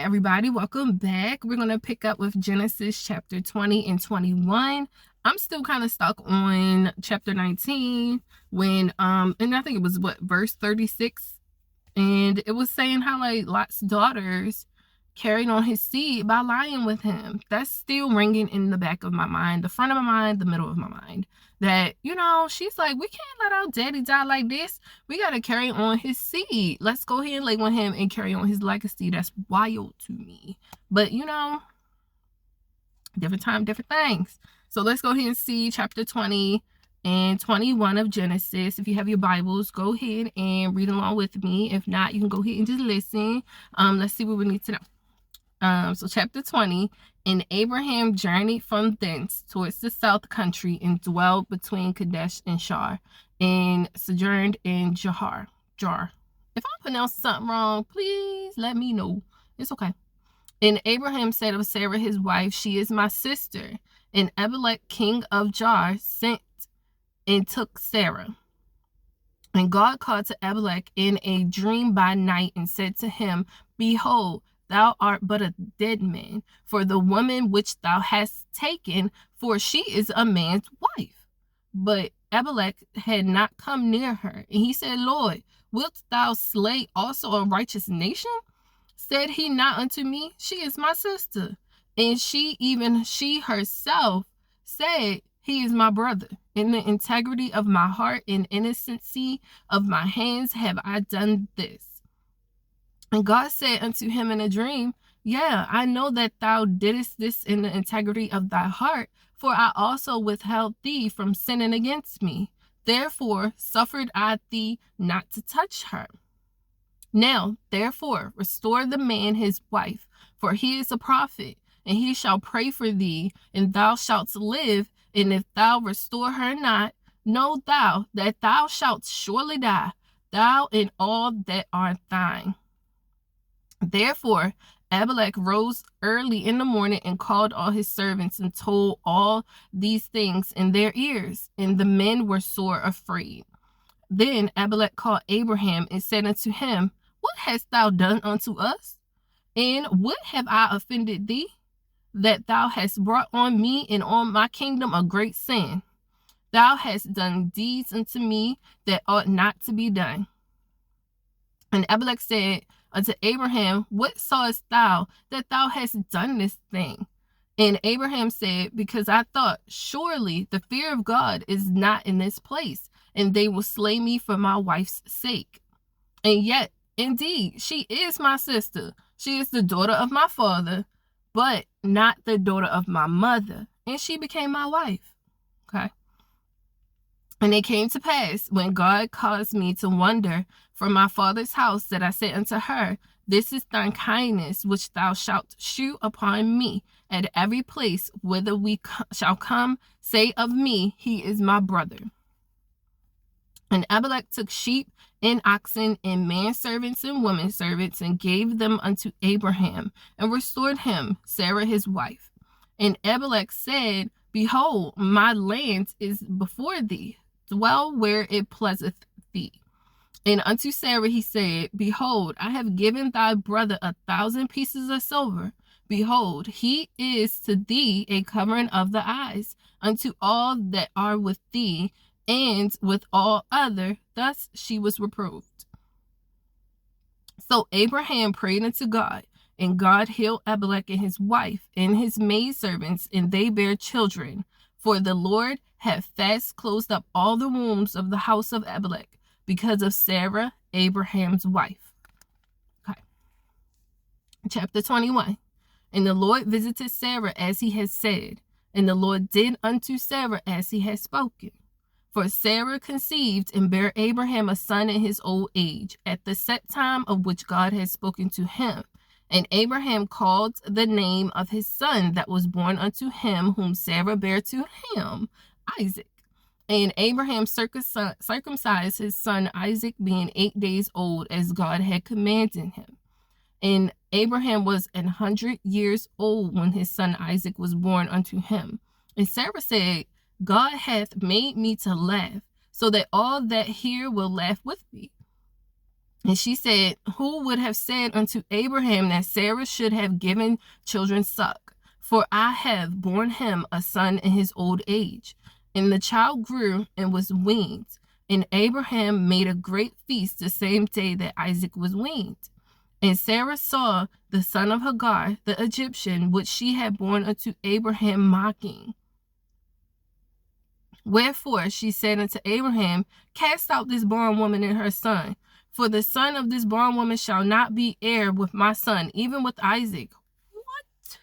everybody, welcome back. We're going to pick up with Genesis chapter 20 and 21. I'm still kind of stuck on chapter 19 when and I think it was verse 36, and it was saying how like Lot's daughters carried on his seed by lying with him. That's still ringing in the back of my mind, the front of my mind, the middle of my mind, that, she's like, we can't let our daddy die like this. We got to carry on his seed. Let's go ahead and lay with him and carry on his legacy. That's wild to me. But, different time, different things. So let's go ahead and see chapter 20 and 21 of Genesis. If you have your Bibles, go ahead and read along with me. If not, you can go ahead and just listen. Let's see what we need to know. So chapter 20, and Abraham journeyed from thence towards the south country and dwelled between Kadesh and Shur and sojourned in Jar. If I pronounce something wrong, please let me know. It's okay. And Abraham said of Sarah his wife, she is my sister. And Abimelech king of Jar sent and took Sarah. And God called to Abimelech in a dream by night and said to him, behold, thou art but a dead man, for the woman which thou hast taken, for she is a man's wife. But Abimelech had not come near her. And he said, Lord, wilt thou slay also a righteous nation? Said he not unto me, she is my sister. And she herself said, he is my brother. In the integrity of my heart and innocency of my hands have I done this. And God said unto him in a dream, yeah, I know that thou didst this in the integrity of thy heart, for I also withheld thee from sinning against me. Therefore suffered I thee not to touch her. Now, therefore, restore the man his wife, for he is a prophet, and he shall pray for thee, and thou shalt live. And if thou restore her not, know thou that thou shalt surely die, thou and all that are thine. Therefore, Abimelech rose early in the morning and called all his servants and told all these things in their ears, and the men were sore afraid. Then Abimelech called Abraham and said unto him, what hast thou done unto us? And what have I offended thee, that thou hast brought on me and on my kingdom a great sin? Thou hast done deeds unto me that ought not to be done. And Abimelech said unto Abraham, what sawest thou that thou hast done this thing? And Abraham said, because I thought, surely the fear of God is not in this place, and they will slay me for my wife's sake. And yet, indeed, she is my sister. She is the daughter of my father, but not the daughter of my mother. And she became my wife. Okay. And it came to pass, when God caused me to wander from my father's house, that I said unto her, this is thine kindness, which thou shalt shew upon me at every place whither we shall come. Say of me, he is my brother. And Abimelech took sheep and oxen and manservants and womenservants and gave them unto Abraham and restored him Sarah his wife. And Abimelech said, behold, my land is before thee. Dwell where it pleaseth thee. And unto Sarah he said, behold, I have given thy brother 1,000 pieces of silver. Behold, he is to thee a covering of the eyes unto all that are with thee, and with all other. Thus she was reproved. So Abraham prayed unto God, and God healed Abimelech and his wife and his maidservants, and they bare children. For the Lord had fast closed up all the wombs of the house of Abimelech, because of Sarah, Abraham's wife. Okay. Chapter 21. And the Lord visited Sarah as he had said, and the Lord did unto Sarah as he had spoken. For Sarah conceived and bare Abraham a son in his old age, at the set time of which God had spoken to him. And Abraham called the name of his son that was born unto him, whom Sarah bare to him, Isaac. And Abraham circumcised his son Isaac, being 8 days old, as God had commanded him. And Abraham was 100 years old when his son Isaac was born unto him. And Sarah said, God hath made me to laugh, so that all that hear will laugh with me. And she said, who would have said unto Abraham that Sarah should have given children suck? For I have borne him a son in his old age. And the child grew and was weaned. And Abraham made a great feast the same day that Isaac was weaned. And Sarah saw the son of Hagar, the Egyptian, which she had borne unto Abraham, mocking. Wherefore she said unto Abraham, cast out this bondwoman and her son, for the son of this bondwoman shall not be heir with my son, even with Isaac. What?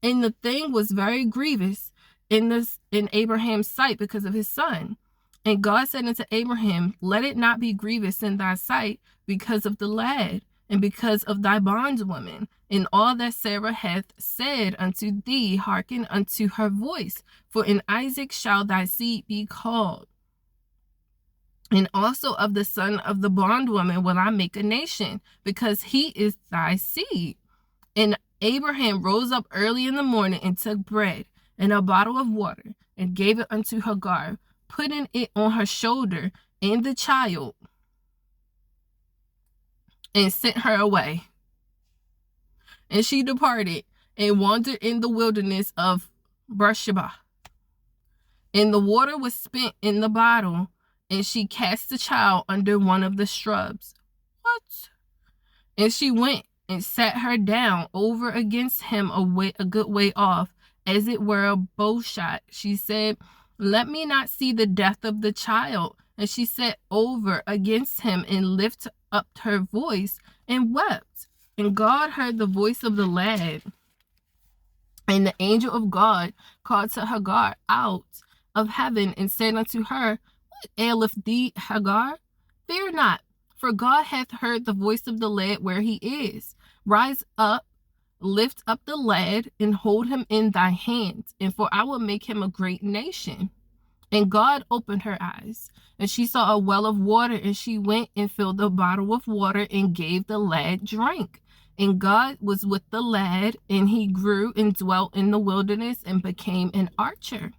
And the thing was very grievous in Abraham's sight because of his son. And God said unto Abraham, let it not be grievous in thy sight because of the lad, and because of thy bondwoman, and all that Sarah hath said unto thee, hearken unto her voice, for in Isaac shall thy seed be called. And also of the son of the bondwoman will I make a nation, because he is thy seed. And Abraham rose up early in the morning and took bread and a bottle of water, and gave it unto Hagar, putting it on her shoulder and the child, and sent her away. And she departed and wandered in the wilderness of Beersheba. And the water was spent in the bottle, and she cast the child under one of the shrubs. What? And she went and sat her down over against him a good way off, as it were a bow shot. She said, let me not see the death of the child. And she sat over against him and lifted up her voice and wept. And God heard the voice of the lad. And the angel of God called to Hagar out of heaven and said unto her, what aileth thee, Hagar? Fear not, for God hath heard the voice of the lad where he is. Rise up, lift up the lad, and hold him in thy hands, and for I will make him a great nation. And God opened her eyes, and she saw a well of water, and she went and filled a bottle with water and gave the lad drink. And God was with the lad, and he grew and dwelt in the wilderness and became an archer.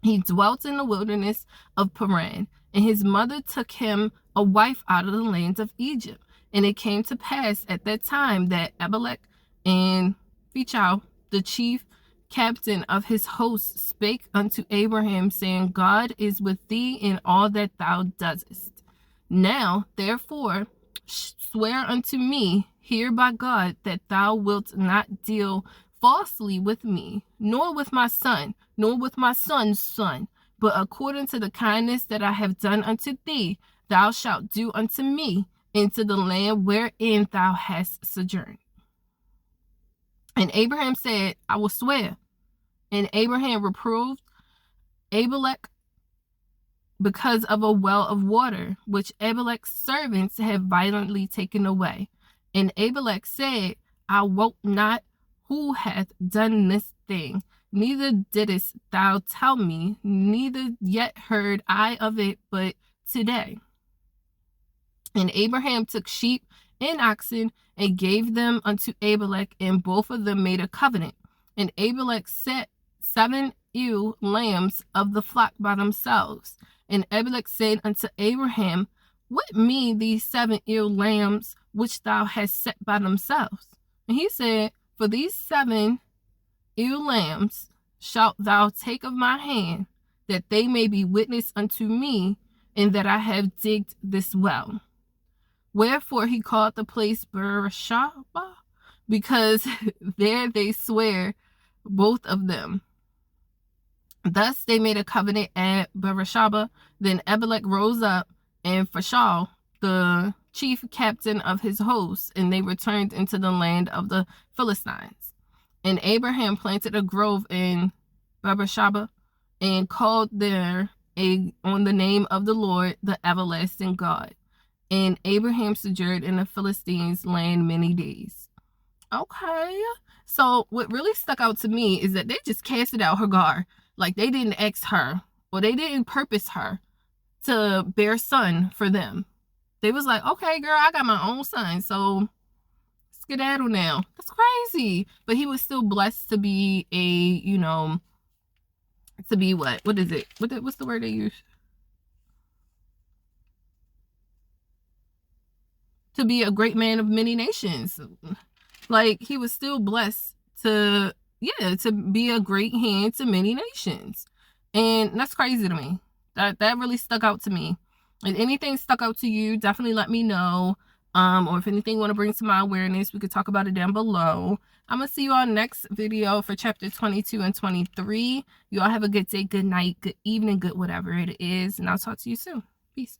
He dwelt in the wilderness of Paran, and his mother took him a wife out of the lands of Egypt. And it came to pass at that time that Abimelech and Phicol, the chief captain of his host, spake unto Abraham, saying, God is with thee in all that thou doest. Now, therefore, swear unto me here by God that thou wilt not deal falsely with me, nor with my son, nor with my son's son, but according to the kindness that I have done unto thee, thou shalt do unto me into the land wherein thou hast sojourned. And Abraham said, I will swear. And Abraham reproved Abimelech because of a well of water, which Abimelech's servants had violently taken away. And Abimelech said, I wot not who hath done this thing, neither didst thou tell me, neither yet heard I of it but today. And Abraham took sheep and oxen and gave them unto Abimelech, and both of them made a covenant. And Abimelech set 7 ewe lambs of the flock by themselves. And Abimelech said unto Abraham, what mean these 7 ewe lambs which thou hast set by themselves? And he said, for these 7 ewe lambs shalt thou take of my hand, that they may be witness unto me, and that I have digged this well. Wherefore he called the place Beersheba, because there they swear both of them. Thus they made a covenant at Beersheba. Then Abimelech rose up, and Phicol, the chief captain of his hosts, and they returned into the land of the Philistines. And Abraham planted a grove in Beersheba, and called there on the name of the Lord, the everlasting God. And Abraham sojourned in the Philistines' land many days. Okay. So what really stuck out to me is that they just casted out Hagar. Like, they didn't ask her, or they didn't purpose her to bear son for them. They was like, okay, girl, I got my own son, so skedaddle now. That's crazy. But he was still blessed to be to be what? What is it? What's the word they use? to be a great man of many nations. Like, he was still blessed to, yeah, to be a great hand to many nations. And that's crazy to me. That really stuck out to me. If anything stuck out to you, definitely let me know. Or if anything you want to bring to my awareness, we could talk about it down below. I'm going to see you on next video for chapter 22 and 23. You all have a good day, good night, good evening, good whatever it is. And I'll talk to you soon. Peace.